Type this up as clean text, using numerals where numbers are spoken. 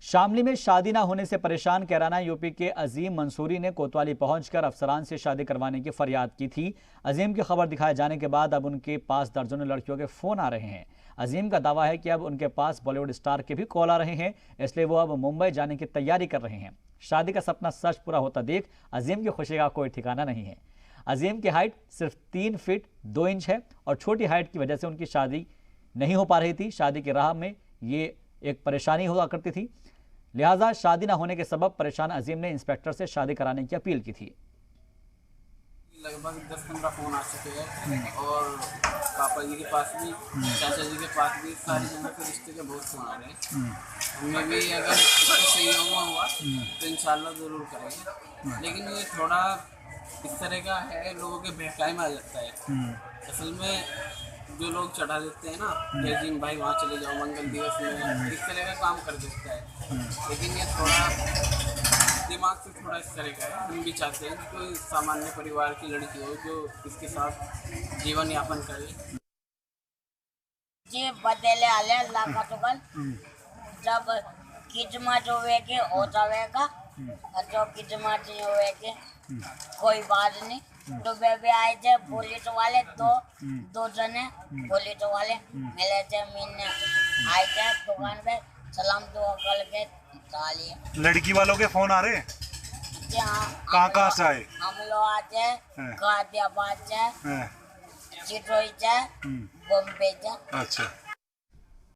शामली में शादी ना होने से परेशान कैराना यूपी के अजीम मंसूरी ने कोतवाली पहुंचकर अफसरान से शादी करवाने की फरियाद की थी। अजीम की खबर दिखाए जाने के बाद अब उनके पास दर्जनों लड़कियों के फोन आ रहे हैं। अजीम का दावा है कि अब उनके पास बॉलीवुड स्टार के भी कॉल आ रहे हैं, इसलिए वो अब मुंबई जाने की तैयारी कर रहे हैं। शादी का सपना सच पूरा होता देख अजीम की खुशी का कोई ठिकाना नहीं है। अजीम की हाइट सिर्फ 3 फीट 2 इंच है और छोटी हाइट की वजह से उनकी शादी नहीं हो पा रही थी। शादी की राह में ये एक परेशानी हुआ करती थी, लिहाजा शादी न होने के सबब परेशान अजीम ने इंस्पेक्टर से शादी कराने की अपील की थी। लगभग 10-15 फोन आ चुके हैं और पापा जी के पास भी, चाचा जी के पास भी, सारी जगह पे रिश्ते के बहुत फोन आ रहे हैं। हमें भी अगर इसका सही हुआ तो इंशाल्लाह ज़रूर करेंगे, लेकिन ये थोड़ा इस तरह का है, लोगों के बहकाए में आ जाता है। असल में जो लोग चढ़ा देते हैं ना, जैजिन भाई वहाँ चले जाओ मंगल दिवस में, इस तरह का काम कर देता है। लेकिन ये थोड़ा दिमाग से थोड़ा इस तरह का है। हम भी चाहते हैं कि कोई सामान्य परिवार की लड़की हो जो इसके साथ जीवन यापन करे। जी बदले आले अल्लाह का शुक्र, जब किस्मत होवे के हो जाएगा और जो किस्मत नहीं होवे के कोई बात नहीं। तो बेबी आए थे पुलिस वाले, दो जने पुलिस वाले मिले थे, मिलने आए थे दुकान पे, सलाम दुआ करके चलिए। लड़की वालों के फोन आ रहे? जी हाँ। कहाँ से आए? हम लोग आते गाजियाबाद से, चिटोई से, बॉम्बे से। अच्छा।